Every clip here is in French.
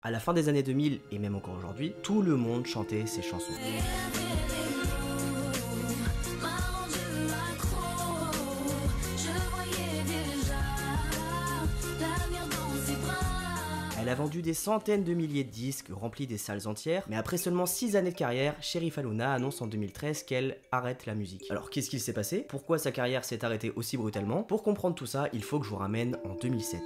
À la fin des années 2000 et même encore aujourd'hui, tout le monde chantait ces chansons. Elle a vendu des centaines de milliers de disques, rempli des salles entières, mais après seulement 6 années de carrière, Cherif Allouna annonce en 2013 qu'elle arrête la musique. Alors qu'est-ce qu'il s'est passé? Pourquoi sa carrière s'est arrêtée aussi brutalement? Pour comprendre tout ça, il faut que je vous ramène en 2007.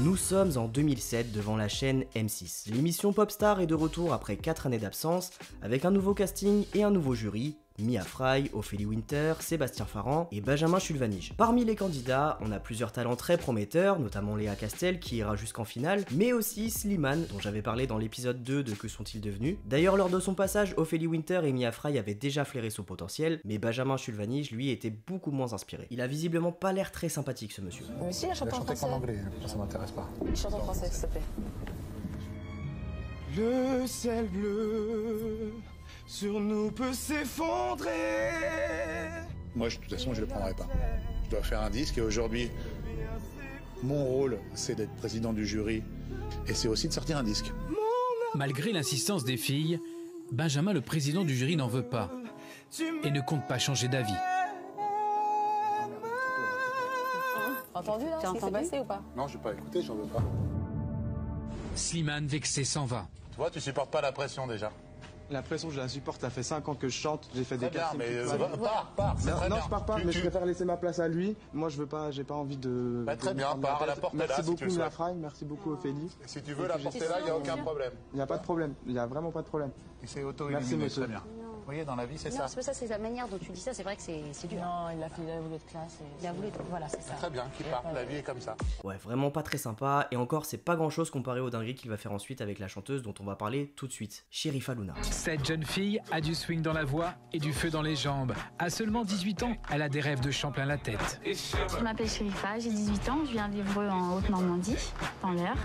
Nous sommes en 2007 devant la chaîne M6. L'émission Popstar est de retour après 4 années d'absence, avec un nouveau casting et un nouveau jury, Mia Fry, Ophélie Winter, Sébastien Farran et Benjamin Schulvanich. Parmi les candidats, on a plusieurs talents très prometteurs, notamment Léa Castel qui ira jusqu'en finale, mais aussi Slimane, dont j'avais parlé dans l'épisode 2 de Que sont-ils devenus. D'ailleurs, lors de son passage, Ophélie Winter et Mia Fry avaient déjà flairé son potentiel, mais Benjamin Schulvanich, lui, était beaucoup moins inspiré. Il a visiblement pas l'air très sympathique, ce monsieur. Mais si, il a chanté en français. qu'en anglais, ça m'intéresse pas. Il chante en français, s'il te plaît. Le ciel bleu sur nous peut s'effondrer. Moi, de toute façon, je le prendrai pas. Je dois faire un disque et aujourd'hui, mon rôle, c'est d'être président du jury et c'est aussi de sortir un disque. Malgré l'insistance des filles, Benjamin, le président du jury, n'en veut pas et ne compte pas changer d'avis. Entendu là, ce qui s'est passé ou pas? Non, je vais pas écouter, j'en veux pas. Slimane, vexé, s'en va. Tu vois, tu supportes pas la pression déjà. La pression, je la supporte. Ça fait 5 ans que je chante. J'ai fait des Très bien, castings. mais pars, c'est très bien. Non, je pars pas, mais je préfère laisser ma place à lui. Moi, je veux pas, j'ai pas envie de. Bah, très bien, pars, la porte est là. Merci si tu beaucoup, le Mia souhaites. Fry, merci beaucoup, Ophélie. Si tu veux la porter là, il n'y a aucun problème. Il n'y a pas de problème. Il n'y a vraiment pas de problème. Et c'est Merci, auto-éliminé, monsieur. très bien. Vous voyez, dans la vie, c'est Non, ça. c'est pas ça, c'est la manière dont tu dis ça, c'est vrai que c'est dur. Non, il a voulu être classe. Il a voulu, voilà, c'est ça. Très bien, qui part. La vie est comme ça. Ouais, vraiment pas très sympa, et encore c'est pas grand chose comparé aux dingueries qu'il va faire ensuite avec la chanteuse dont on va parler tout de suite, Cherif Allouna. Cette jeune fille a du swing dans la voix et du feu dans les jambes. À seulement 18 ans, elle a des rêves de chant plein la tête. Je m'appelle Chérifa, j'ai 18 ans, je viens vivre en Haute-Normandie, dans l'Eure.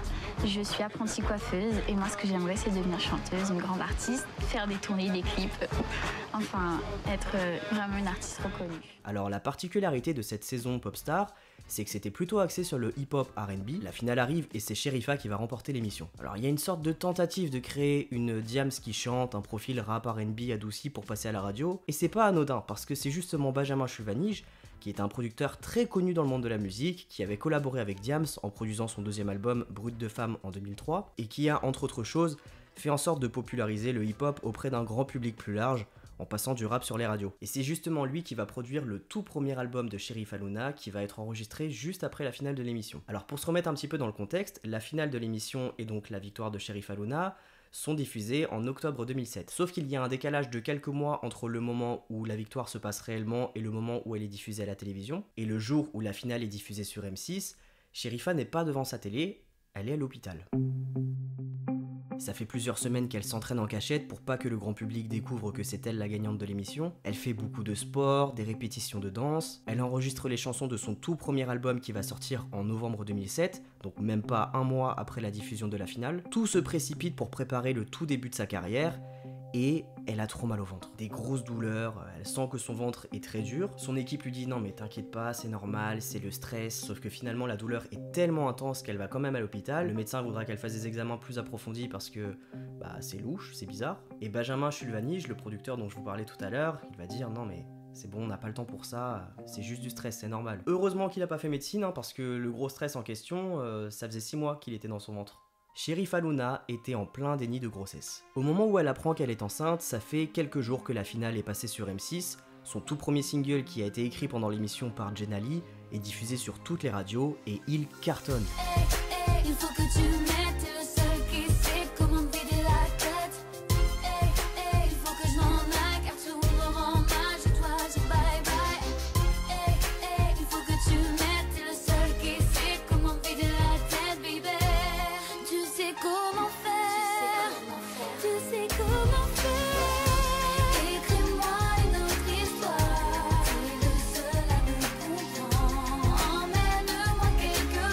Je suis apprentie coiffeuse et moi ce que j'aimerais c'est devenir chanteuse, une grande artiste, faire des tournées, des clips, enfin être vraiment une artiste reconnue. Alors la particularité de cette saison Popstar, c'est que c'était plutôt axé sur le hip-hop R&B. La finale arrive et c'est Cherifah qui va remporter l'émission. Alors il y a une sorte de tentative de créer une Diams qui chante, un profil rap R&B adouci pour passer à la radio, et c'est pas anodin parce que c'est justement Benjamin Schulvanich, qui est un producteur très connu dans le monde de la musique, qui avait collaboré avec Diams en produisant son deuxième album Brut de femme en 2003, et qui a entre autres choses fait en sorte de populariser le hip-hop auprès d'un grand public plus large, en passant du rap sur les radios. Et c'est justement lui qui va produire le tout premier album de Cherif Allouna qui va être enregistré juste après la finale de l'émission. Alors pour se remettre un petit peu dans le contexte, la finale de l'émission et donc la victoire de Cherif Allouna sont diffusées en octobre 2007. Sauf qu'il y a un décalage de quelques mois entre le moment où la victoire se passe réellement et le moment où elle est diffusée à la télévision. Et le jour où la finale est diffusée sur M6, Cherifah n'est pas devant sa télé, elle est à l'hôpital. Ça fait plusieurs semaines qu'elle s'entraîne en cachette pour pas que le grand public découvre que c'est elle la gagnante de l'émission. Elle fait beaucoup de sport, des répétitions de danse, elle enregistre les chansons de son tout premier album qui va sortir en novembre 2007, donc même pas un mois après la diffusion de la finale. Tout se précipite pour préparer le tout début de sa carrière, et elle a trop mal au ventre. Des grosses douleurs, elle sent que son ventre est très dur. Son équipe lui dit non mais t'inquiète pas, c'est normal, c'est le stress. Sauf que finalement la douleur est tellement intense qu'elle va quand même à l'hôpital. Le médecin voudra qu'elle fasse des examens plus approfondis parce que c'est louche, c'est bizarre. Et Benjamin Schulvanich, le producteur dont je vous parlais tout à l'heure, il va dire non mais c'est bon, on n'a pas le temps pour ça, c'est juste du stress, c'est normal. Heureusement qu'il a pas fait médecine, parce que le gros stress en question, ça faisait 6 mois qu'il était dans son ventre. Cherif Allouna était en plein déni de grossesse. Au moment où elle apprend qu'elle est enceinte, ça fait quelques jours que la finale est passée sur M6, son tout premier single qui a été écrit pendant l'émission par Jenali est diffusé sur toutes les radios et il cartonne. Il faut que tu m'aides, t'es le seul qui sait comment me vider la tête. Il faut que je m'en aille car tout me rend mal, je dois dire bye bye. Il faut que tu m'aides, t'es le seul qui sait comment me vider la tête, baby. Tu sais comment faire, tu sais comment faire. Écris-moi une autre histoire, tu es le seul à me comprendre. Emmène-moi quelque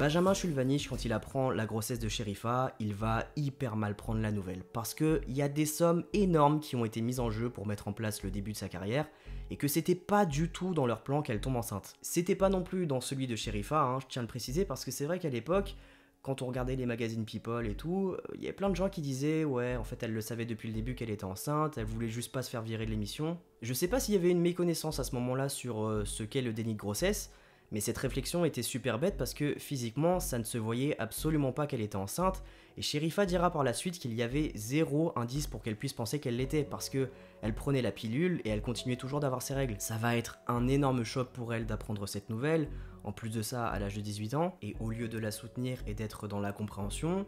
Benjamin Schulvanich, quand il apprend la grossesse de Sherifa, il va hyper mal prendre la nouvelle, parce qu'il y a des sommes énormes qui ont été mises en jeu pour mettre en place le début de sa carrière, et que c'était pas du tout dans leur plan qu'elle tombe enceinte. C'était pas non plus dans celui de Sherifa, hein, je tiens à le préciser, parce que c'est vrai qu'à l'époque, quand on regardait les magazines People et tout, il y avait plein de gens qui disaient « Ouais, en fait, elle le savait depuis le début qu'elle était enceinte, elle voulait juste pas se faire virer de l'émission ». Je sais pas s'il y avait une méconnaissance à ce moment-là sur ce qu'est le déni de grossesse, mais cette réflexion était super bête parce que physiquement, ça ne se voyait absolument pas qu'elle était enceinte, et Sherifa dira par la suite qu'il y avait zéro indice pour qu'elle puisse penser qu'elle l'était, parce que elle prenait la pilule et elle continuait toujours d'avoir ses règles. Ça va être un énorme choc pour elle d'apprendre cette nouvelle, en plus de ça à l'âge de 18 ans, et au lieu de la soutenir et d'être dans la compréhension,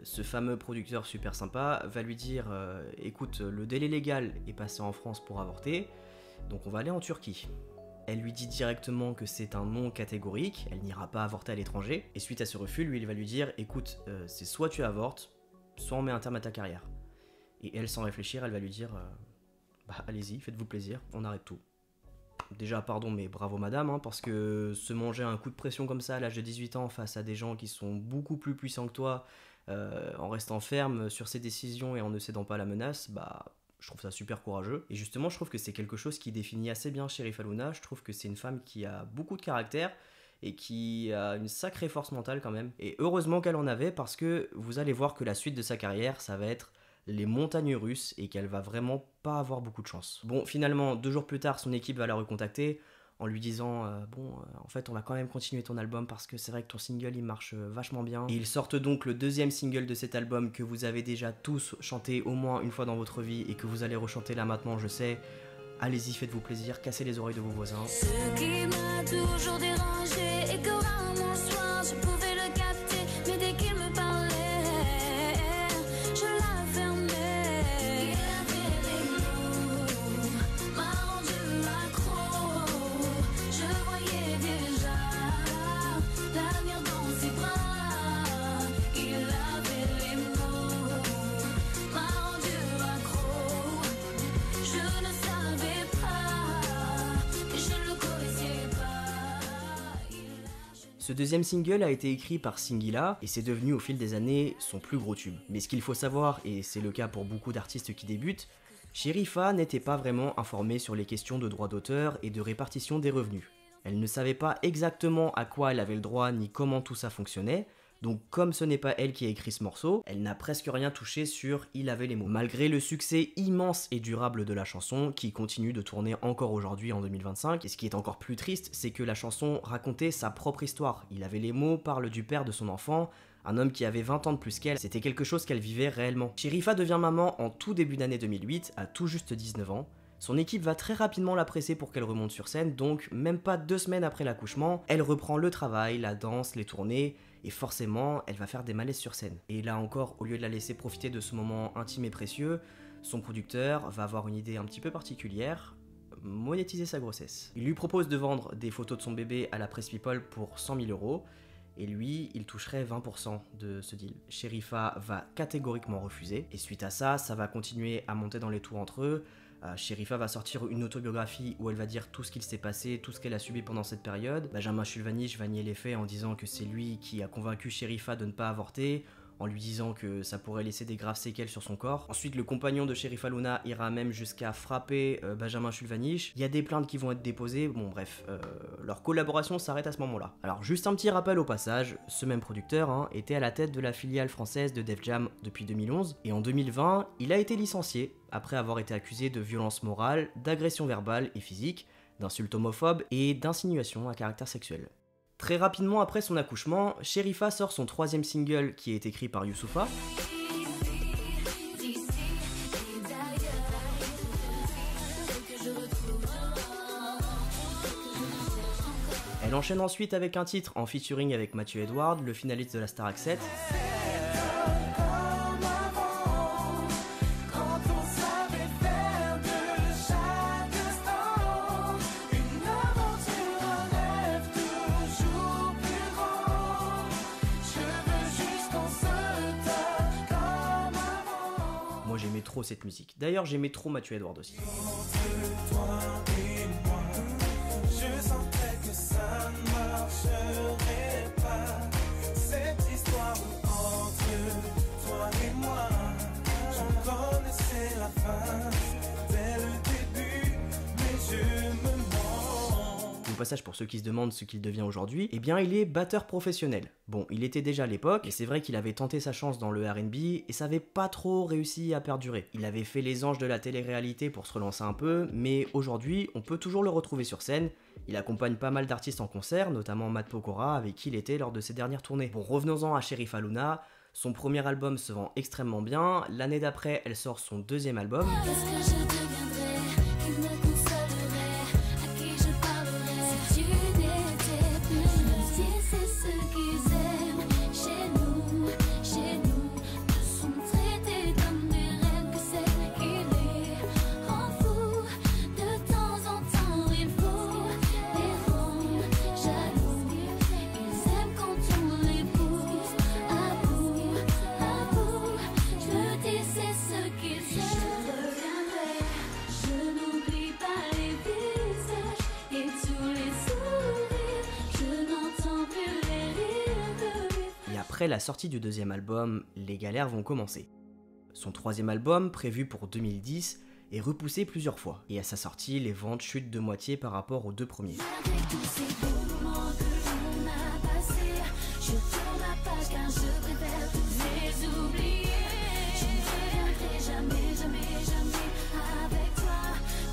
ce fameux producteur super sympa va lui dire écoute, le délai légal est passé en France pour avorter, donc on va aller en Turquie. Elle lui dit directement que c'est un non catégorique, elle n'ira pas avorter à l'étranger, et suite à ce refus, lui il va lui dire écoute, c'est soit tu avortes, soit on met un terme à ta carrière. Et elle, sans réfléchir, elle va lui dire bah allez-y, faites-vous plaisir, on arrête tout. Déjà pardon, mais bravo madame, hein, parce que se manger un coup de pression comme ça à l'âge de 18 ans face à des gens qui sont beaucoup plus puissants que toi, en restant ferme sur ses décisions et en ne cédant pas à la menace, bah je trouve ça super courageux. Et justement, je trouve que c'est quelque chose qui définit assez bien Sherifa Luna. Je trouve que c'est une femme qui a beaucoup de caractère et qui a une sacrée force mentale quand même. Et heureusement qu'elle en avait, parce que vous allez voir que la suite de sa carrière, ça va être les montagnes russes et qu'elle va vraiment pas avoir beaucoup de chance. Bon, finalement, 2 jours plus tard, son équipe va la recontacter en lui disant en fait on va quand même continuer ton album parce que c'est vrai que ton single il marche vachement bien. Et ils sortent donc le 2e single de cet album que vous avez déjà tous chanté au moins une fois dans votre vie et que vous allez rechanter là maintenant, je sais. Allez-y, faites-vous plaisir, cassez les oreilles de vos voisins. Ce qui m'a toujours dérangé et que rarement le soir je pouvais le capter, mais dès qu'il me parlait, je la fermais. Il avait des mots, m'a rendu accro. Je voyais déjà l'avenir dans ses bras. Il avait les mots, m'a rendu accro. Je ne savais pas, je ne le connaissais pas. Ce 2e single a été écrit par Singila et c'est devenu au fil des années son plus gros tube. Mais ce qu'il faut savoir, et c'est le cas pour beaucoup d'artistes qui débutent, Sherifa n'était pas vraiment informée sur les questions de droit d'auteur et de répartition des revenus. Elle ne savait pas exactement à quoi elle avait le droit ni comment tout ça fonctionnait, donc comme ce n'est pas elle qui a écrit ce morceau, elle n'a presque rien touché sur Il avait les mots. Malgré le succès immense et durable de la chanson, qui continue de tourner encore aujourd'hui en 2025, et ce qui est encore plus triste, c'est que la chanson racontait sa propre histoire. Il avait les mots parle du père de son enfant, un homme qui avait 20 ans de plus qu'elle, c'était quelque chose qu'elle vivait réellement. Sherifa devient maman en tout début d'année 2008, à tout juste 19 ans. Son équipe va très rapidement la presser pour qu'elle remonte sur scène, donc même pas 2 semaines après l'accouchement, elle reprend le travail, la danse, les tournées, et forcément, elle va faire des malaises sur scène. Et là encore, au lieu de la laisser profiter de ce moment intime et précieux, son producteur va avoir une idée un petit peu particulière, monétiser sa grossesse. Il lui propose de vendre des photos de son bébé à la presse People pour 100 000 €, et lui, il toucherait 20% de ce deal. Sherifa va catégoriquement refuser, et suite à ça, ça va continuer à monter dans les tours entre eux. Sherifa va sortir une autobiographie où elle va dire tout ce qu'il s'est passé, tout ce qu'elle a subi pendant cette période. Benjamin Schulvanich va nier les faits en disant que c'est lui qui a convaincu Sherifa de ne pas avorter, en lui disant que ça pourrait laisser des graves séquelles sur son corps. Ensuite, le compagnon de Sherifa Luna ira même jusqu'à frapper Benjamin Schulvanich. Il y a des plaintes qui vont être déposées, bon bref, leur collaboration s'arrête à ce moment-là. Alors juste un petit rappel au passage, ce même producteur était à la tête de la filiale française de Def Jam depuis 2011, et en 2020, il a été licencié après avoir été accusé de violence morale, d'agression verbale et physique, d'insultes homophobes et d'insinuations à caractère sexuel. Très rapidement après son accouchement, Sherifa sort son 3e single qui est écrit par Youssoupha. Elle enchaîne ensuite avec un titre en featuring avec Mathieu Edward, le finaliste de la Starac 7. J'aimais trop cette musique. D'ailleurs, j'aimais trop Mathieu Edward aussi. passage, pour ceux qui se demandent ce qu'il devient aujourd'hui, eh bien il est batteur professionnel. Bon, il était déjà à l'époque, et c'est vrai qu'il avait tenté sa chance dans le R&B, et ça avait pas trop réussi à perdurer. Il avait fait les anges de la télé-réalité pour se relancer un peu, mais aujourd'hui, on peut toujours le retrouver sur scène. Il accompagne pas mal d'artistes en concert, notamment Matt Pokora, avec qui il était lors de ses dernières tournées. Bon, revenons-en à Sherifa Luna. Son premier album se vend extrêmement bien. L'année d'après, elle sort son deuxième album. Qu'est-ce que je deviendrais, qui me consolerait, à qui je parlerais si tu n'étais plus. Le ciel, c'est ce qu'ils aiment chez nous, de sont traités comme des reines, que c'est qu'il les rend fous. De temps en temps, il faut les rendre jaloux. Ils aiment quand on les pousse à bout, je me dis c'est ce qu'ils aiment. Je n'oublie pas les visages et tous les sourires. Je n'entends plus les rires de mes. Et après la sortie du deuxième album, les galères vont commencer. Son troisième album, prévu pour 2010, est repoussé plusieurs fois. Et à sa sortie, les ventes chutent de moitié par rapport aux deux premiers. Avec tous ces beaux moments que l'on a passés, je tourne la page car je préfère tous les oublier. Je ne reviendrai jamais avec toi,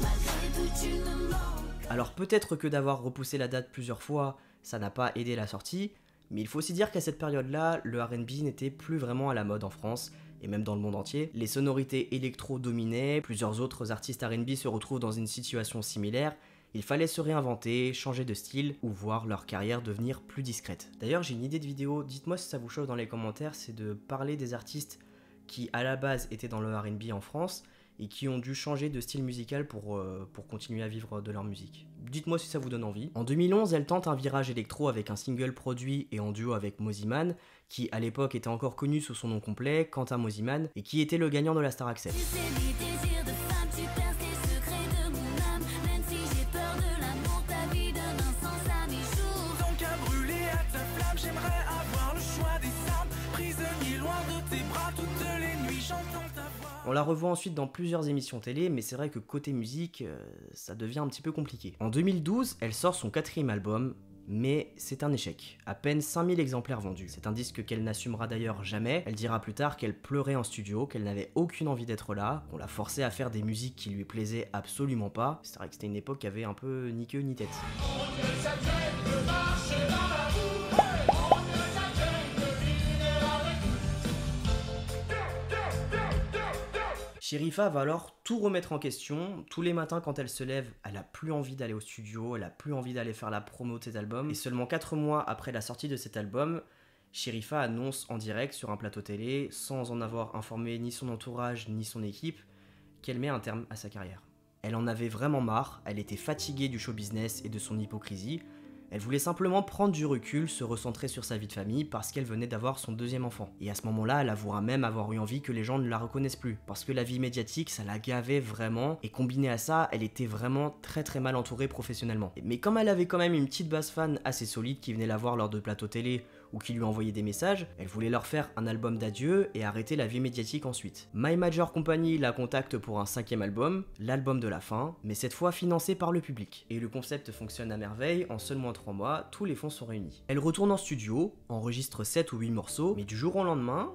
malgré tout tu me manques. Alors peut-être que d'avoir repoussé la date plusieurs fois, ça n'a pas aidé la sortie, mais il faut aussi dire qu'à cette période-là, le R&B n'était plus vraiment à la mode en France, et même dans le monde entier. Les sonorités électro dominaient, plusieurs autres artistes R&B se retrouvent dans une situation similaire. Il fallait se réinventer, changer de style, ou voir leur carrière devenir plus discrète. D'ailleurs, j'ai une idée de vidéo, dites-moi si ça vous chauffe dans les commentaires, c'est de parler des artistes qui à la base étaient dans le R&B en France, et qui ont dû changer de style musical pour continuer à vivre de leur musique. Dites-moi si ça vous donne envie. En 2011, elle tente un virage électro avec un single produit et en duo avec Mosimann, qui à l'époque était encore connu sous son nom complet, Quentin Mosimann, et qui était le gagnant de la Star Access. Tu sais les désirs de femme, tu perces les secrets de mon âme. Même si j'ai peur de l'amour, ta vie donne un sens à mes jours. Tant qu'à brûler à ta flamme, j'aimerais avoir le choix des armes. Prisonnier loin de tes bras, toutes les nuits j'entends ta voix. On la revoit ensuite dans plusieurs émissions télé, mais c'est vrai que côté musique, ça devient un petit peu compliqué. En 2012, elle sort son quatrième album, mais c'est un échec. À peine 5000 exemplaires vendus. C'est un disque qu'elle n'assumera d'ailleurs jamais. Elle dira plus tard qu'elle pleurait en studio, qu'elle n'avait aucune envie d'être là, qu'on la forçait à faire des musiques qui lui plaisaient absolument pas. C'est vrai que c'était une époque qui avait un peu ni queue ni tête. Sherifa va alors tout remettre en question. Tous les matins quand elle se lève, elle a plus envie d'aller au studio, elle a plus envie d'aller faire la promo de ses albums. Et seulement 4 mois après la sortie de cet album, Sherifa annonce en direct sur un plateau télé, sans en avoir informé ni son entourage ni son équipe, qu'elle met un terme à sa carrière. Elle en avait vraiment marre, elle était fatiguée du show business et de son hypocrisie. Elle voulait simplement prendre du recul, se recentrer sur sa vie de famille parce qu'elle venait d'avoir son deuxième enfant. Et à ce moment-là, elle avouera même avoir eu envie que les gens ne la reconnaissent plus. Parce que la vie médiatique, ça la gavait vraiment. Et combiné à ça, elle était vraiment très mal entourée professionnellement. Mais comme elle avait quand même une petite base fan assez solide qui venait la voir lors de plateaux télé ou qui lui envoyait des messages, elle voulait leur faire un album d'adieu et arrêter la vie médiatique ensuite. My Major Company la contacte pour un 5e album, l'album de la fin, mais cette fois financé par le public. Et le concept fonctionne à merveille, en seulement 3 mois, tous les fonds sont réunis. Elle retourne en studio, enregistre 7 ou 8 morceaux, mais du jour au lendemain,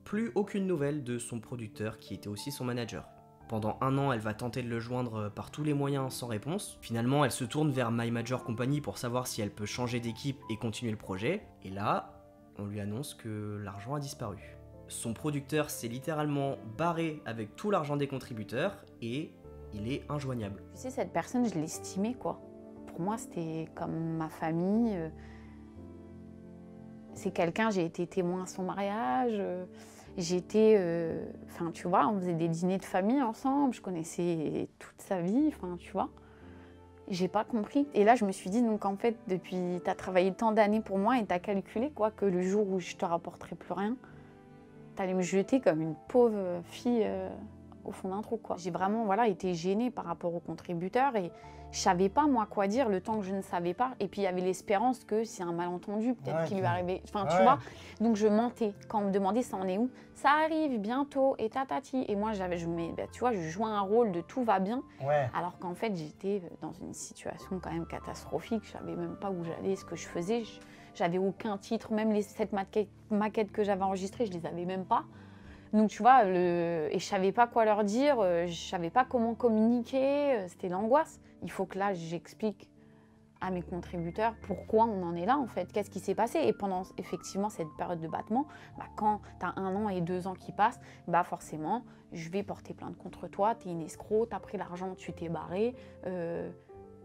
plus aucune nouvelle de son producteur qui était aussi son manager. Pendant 1 an, elle va tenter de le joindre par tous les moyens sans réponse. Finalement, elle se tourne vers My Major Company pour savoir si elle peut changer d'équipe et continuer le projet. Et là, on lui annonce que l'argent a disparu. Son producteur s'est littéralement barré avec tout l'argent des contributeurs et il est injoignable. Tu sais, cette personne, je l'estimais, quoi. Pour moi, c'était comme ma famille. C'est quelqu'un, j'ai été témoin à son mariage. J'étais, enfin, tu vois, on faisait des dîners de famille ensemble, je connaissais toute sa vie, enfin, tu vois. J'ai pas compris. Et là, je me suis dit, donc en fait, depuis, t'as travaillé tant d'années pour moi et t'as calculé, quoi, que le jour où je te rapporterai plus rien, t'allais me jeter comme une pauvre fille au fond d'un trou, quoi. J'ai vraiment, voilà, été gênée par rapport aux contributeurs et je savais pas, moi, quoi dire le temps que je ne savais pas. Et puis, il y avait l'espérance que c'est un malentendu, peut-être qu'il lui arrivait. Enfin, tu vois. Donc, je mentais. Quand on me demandait ça en est où, ça arrive bientôt et tatati. Et moi, tu vois, je jouais un rôle de tout va bien. Alors qu'en fait, j'étais dans une situation quand même catastrophique. Je savais même pas où j'allais, ce que je faisais. J'avais aucun titre. Même cette maquette que j'avais enregistrée, je les avais même pas. Donc, tu vois, et je savais pas quoi leur dire. Je savais pas comment communiquer. C'était l'angoisse. Il faut que là, j'explique à mes contributeurs pourquoi on en est là, en fait. Qu'est-ce qui s'est passé? Et pendant, effectivement, cette période de battement, quand tu as 1 an et 2 ans qui passent, forcément, je vais porter plainte contre toi. Tu es une escroc, tu as pris l'argent, tu t'es barré,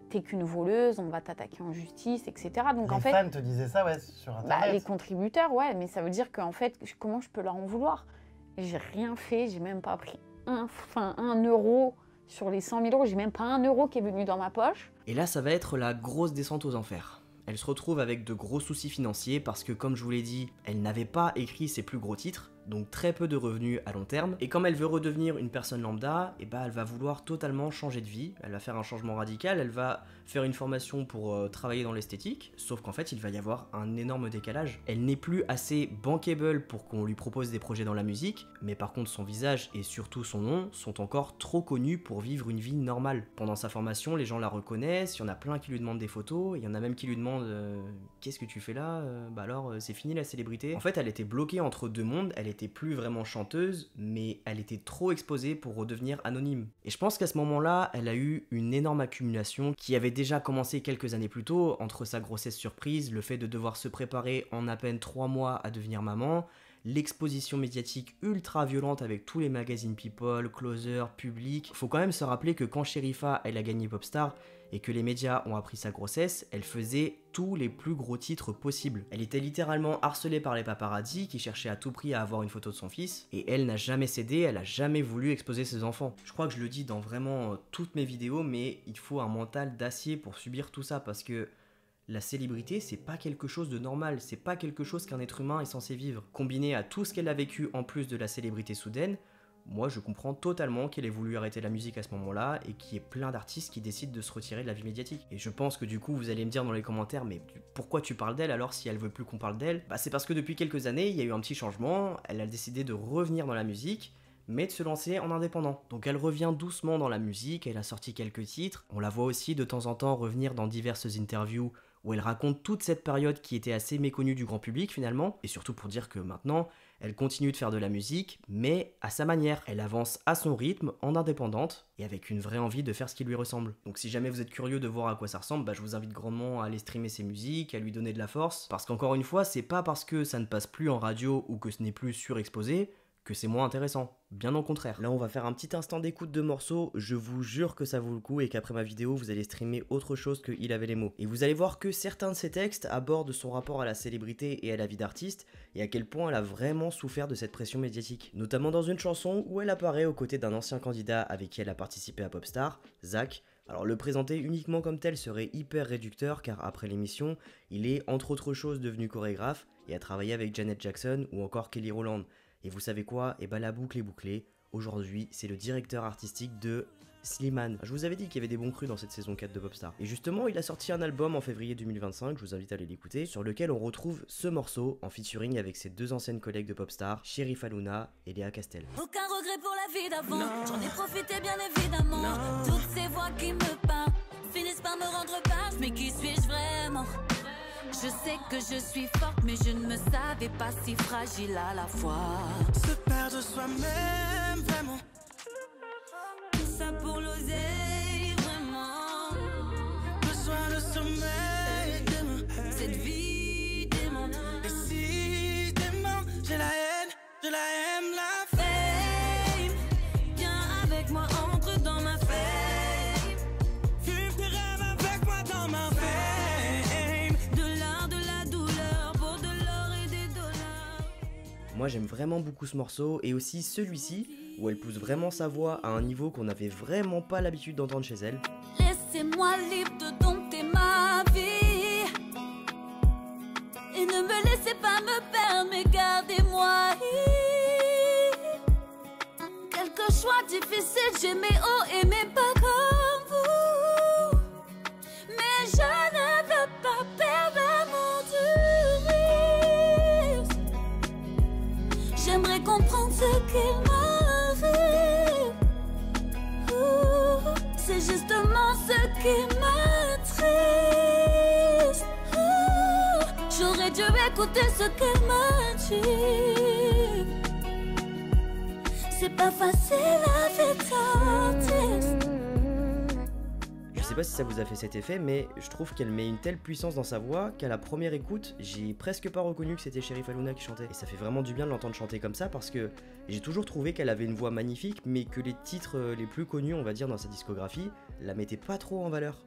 t'es qu'une voleuse, on va t'attaquer en justice, etc. Donc, les fans te disaient ça, sur Internet. Les contributeurs, mais ça veut dire qu'en fait, comment je peux leur en vouloir? J'ai rien fait, j'ai même pas pris 1 euro sur les 100 000 euros, j'ai même pas 1 euro qui est venu dans ma poche. Et là, ça va être la grosse descente aux enfers. Elle se retrouve avec de gros soucis financiers parce que, comme je vous l'ai dit, elle n'avait pas écrit ses plus gros titres, donc très peu de revenus à long terme. Et comme elle veut redevenir une personne lambda, elle va vouloir totalement changer de vie. Elle va faire un changement radical, elle va faire une formation pour travailler dans l'esthétique, sauf qu'en fait, il va y avoir un énorme décalage. Elle n'est plus assez bankable pour qu'on lui propose des projets dans la musique, mais par contre, son visage et surtout son nom sont encore trop connus pour vivre une vie normale. Pendant sa formation, les gens la reconnaissent, il y en a plein qui lui demandent des photos, il y en a même qui lui demandent qu'est-ce que tu fais là? Alors, c'est fini la célébrité. En fait, elle était bloquée entre deux mondes, elle était plus vraiment chanteuse, mais elle était trop exposée pour redevenir anonyme. Et je pense qu'à ce moment-là, elle a eu une énorme accumulation qui avait déjà commencé quelques années plus tôt, entre sa grossesse surprise, le fait de devoir se préparer en à peine 3 mois à devenir maman, l'exposition médiatique ultra violente avec tous les magazines People, Closer, Public. Faut quand même se rappeler que quand Sherifa, elle a gagné Popstar, et que les médias ont appris sa grossesse, elle faisait tous les plus gros titres possibles. Elle était littéralement harcelée par les paparazzis qui cherchaient à tout prix à avoir une photo de son fils, et elle n'a jamais cédé, elle a jamais voulu exposer ses enfants. Je crois que je le dis dans vraiment toutes mes vidéos, mais il faut un mental d'acier pour subir tout ça, parce que la célébrité, c'est pas quelque chose de normal, c'est pas quelque chose qu'un être humain est censé vivre. Combiné à tout ce qu'elle a vécu en plus de la célébrité soudaine, moi je comprends totalement qu'elle ait voulu arrêter la musique à ce moment-là et qu'il y ait plein d'artistes qui décident de se retirer de la vie médiatique. Et je pense que du coup vous allez me dire dans les commentaires, mais pourquoi tu parles d'elle alors si elle veut plus qu'on parle d'elle? C'est parce que depuis quelques années il y a eu un petit changement, elle a décidé de revenir dans la musique, mais de se lancer en indépendant. Donc elle revient doucement dans la musique, elle a sorti quelques titres, on la voit aussi de temps en temps revenir dans diverses interviews où elle raconte toute cette période qui était assez méconnue du grand public finalement, et surtout pour dire que maintenant, elle continue de faire de la musique, mais à sa manière. Elle avance à son rythme, en indépendante, et avec une vraie envie de faire ce qui lui ressemble. Donc si jamais vous êtes curieux de voir à quoi ça ressemble, je vous invite grandement à aller streamer ses musiques, à lui donner de la force, parce qu'encore une fois, c'est pas parce que ça ne passe plus en radio ou que ce n'est plus surexposé que c'est moins intéressant, bien au contraire. Là on va faire un petit instant d'écoute de morceaux, je vous jure que ça vaut le coup et qu'après ma vidéo vous allez streamer autre chose que Il avait les mots. Et vous allez voir que certains de ces textes abordent son rapport à la célébrité et à la vie d'artiste et à quel point elle a vraiment souffert de cette pression médiatique. Notamment dans une chanson où elle apparaît aux côtés d'un ancien candidat avec qui elle a participé à Popstar, Zach. Alors le présenter uniquement comme tel serait hyper réducteur car après l'émission, il est entre autres choses devenu chorégraphe et a travaillé avec Janet Jackson ou encore Kelly Rowland. Et vous savez quoi? La boucle est bouclée. Aujourd'hui, c'est le directeur artistique de Slimane. Je vous avais dit qu'il y avait des bons crus dans cette saison 4 de Popstar. Et justement, il a sorti un album en février 2025, je vous invite à aller l'écouter, sur lequel on retrouve ce morceau en featuring avec ses 2 anciennes collègues de Popstar, Sherifa Luna et Léa Castel. Aucun regret pour la vie d'avant, j'en ai profité bien évidemment. Toutes ces voix qui me parlent finissent par me rendre pâle, mais qui suis-je vraiment? Je sais que je suis forte, mais je ne me savais pas si fragile à la fois. Se perdre soi-même, vraiment. Tout ça pour l'oseille, vraiment. Besoin de sommeil, demain. Cette vie démon. Et si démon, j'ai la haine, je la aime, la fame. Viens avec moi, entre dans ma fame. Fume tes rêves avec moi dans ma fame. Moi j'aime vraiment beaucoup ce morceau et aussi celui-ci où elle pousse vraiment sa voix à un niveau qu'on n'avait vraiment pas l'habitude d'entendre chez elle. Laissez-moi libre de dompter ma vie et ne me laissez pas me perdre, mais gardez-moi. Quelque choix difficile, j'ai mes hauts et mes bas comme vous. Mais je ne veux pas perdre l'amour du risque. J'aimerais comprendre ce qu'il m'arrive. C'est justement ce qui m'attriste. J'aurais dû écouter ce qu'elle m'a dit. C'est pas facile avec d'artiste. Je sais pas si ça vous a fait cet effet, mais je trouve qu'elle met une telle puissance dans sa voix qu'à la première écoute, j'ai presque pas reconnu que c'était Cherif Aluna qui chantait. Et ça fait vraiment du bien de l'entendre chanter comme ça parce que j'ai toujours trouvé qu'elle avait une voix magnifique, mais que les titres les plus connus, on va dire, dans sa discographie, la mettaient pas trop en valeur.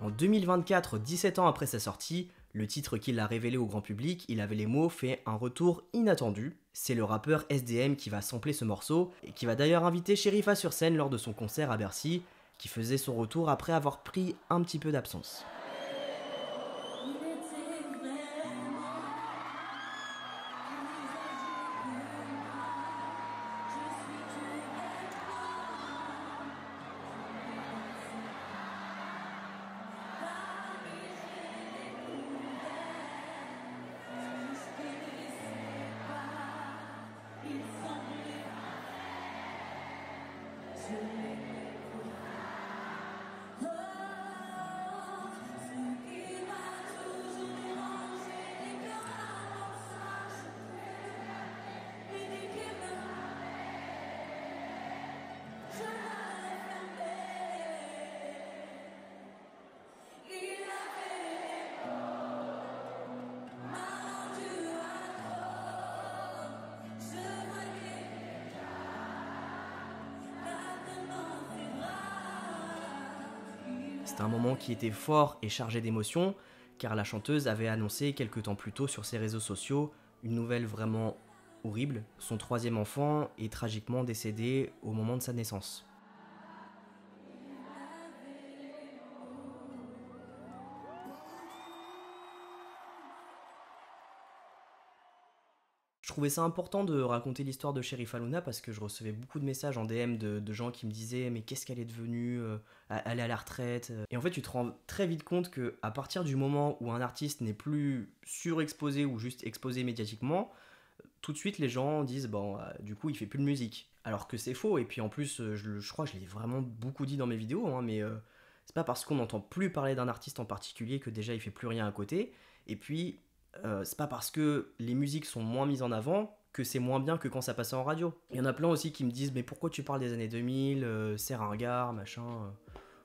En 2024, 17 ans après sa sortie, le titre qui l'a révélé au grand public, Il avait les mots, fait un retour inattendu. C'est le rappeur SDM qui va sampler ce morceau et qui va d'ailleurs inviter Sherifa sur scène lors de son concert à Bercy, qui faisait son retour après avoir pris un petit peu d'absence. C'était un moment qui était fort et chargé d'émotions, car la chanteuse avait annoncé quelques temps plus tôt sur ses réseaux sociaux une nouvelle vraiment horrible. Son troisième enfant est tragiquement décédé au moment de sa naissance. Je trouvais ça important de raconter l'histoire de Cherif Aluna parce que je recevais beaucoup de messages en DM de gens qui me disaient mais qu'est-ce qu'elle est devenue, elle est à la retraite. Et en fait tu te rends très vite compte que à partir du moment où un artiste n'est plus surexposé ou juste exposé médiatiquement, tout de suite les gens disent bon du coup il fait plus de musique. Alors que c'est faux, et puis en plus je crois que je l'ai vraiment beaucoup dit dans mes vidéos, hein, mais c'est pas parce qu'on n'entend plus parler d'un artiste en particulier que déjà il fait plus rien à côté. Et puis c'est pas parce que les musiques sont moins mises en avant que c'est moins bien que quand ça passait en radio. Il y en a plein aussi qui me disent mais pourquoi tu parles des années 2000, c'est ringard, machin.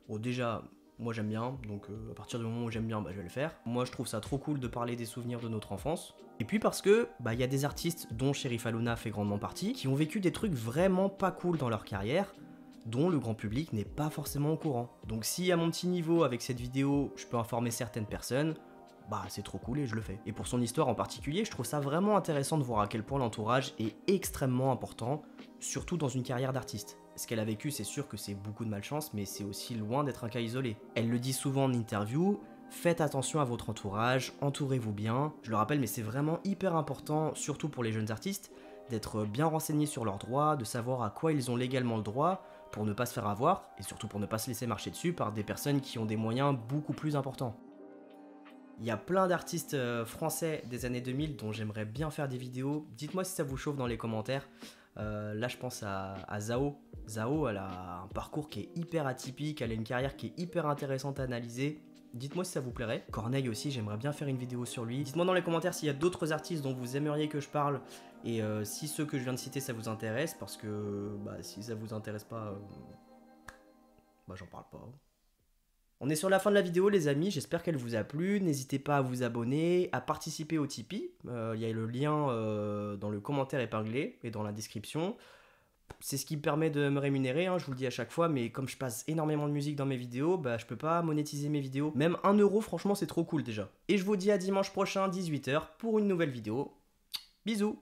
Bon déjà, moi j'aime bien, donc à partir du moment où j'aime bien, bah, je vais le faire. Moi je trouve ça trop cool de parler des souvenirs de notre enfance. Et puis parce que bah, y a des artistes dont Cherif Aluna fait grandement partie, qui ont vécu des trucs vraiment pas cool dans leur carrière, dont le grand public n'est pas forcément au courant. Donc si à mon petit niveau avec cette vidéo, je peux informer certaines personnes, bah c'est trop cool et je le fais. Et pour son histoire en particulier, je trouve ça vraiment intéressant de voir à quel point l'entourage est extrêmement important, surtout dans une carrière d'artiste. Ce qu'elle a vécu, c'est sûr que c'est beaucoup de malchance, mais c'est aussi loin d'être un cas isolé. Elle le dit souvent en interview, faites attention à votre entourage, entourez-vous bien. Je le rappelle, mais c'est vraiment hyper important, surtout pour les jeunes artistes, d'être bien renseignés sur leurs droits, de savoir à quoi ils ont légalement le droit, pour ne pas se faire avoir, et surtout pour ne pas se laisser marcher dessus par des personnes qui ont des moyens beaucoup plus importants. Il y a plein d'artistes français des années 2000 dont j'aimerais bien faire des vidéos. Dites-moi si ça vous chauffe dans les commentaires. Là, je pense à Zao. Zao, elle a un parcours qui est hyper atypique, elle a une carrière qui est hyper intéressante à analyser. Dites-moi si ça vous plairait. Corneille aussi, j'aimerais bien faire une vidéo sur lui. Dites-moi dans les commentaires s'il y a d'autres artistes dont vous aimeriez que je parle et si ceux que je viens de citer ça vous intéresse, parce que bah, si ça vous intéresse pas, bah j'en parle pas. On est sur la fin de la vidéo les amis, j'espère qu'elle vous a plu, n'hésitez pas à vous abonner, à participer au Tipeee, il y a le lien dans le commentaire épinglé et dans la description. C'est ce qui me permet de me rémunérer, hein, je vous le dis à chaque fois, mais comme je passe énormément de musique dans mes vidéos, bah je peux pas monétiser mes vidéos. Même 1 euro, franchement c'est trop cool déjà. Et je vous dis à dimanche prochain 18 h pour une nouvelle vidéo. Bisous.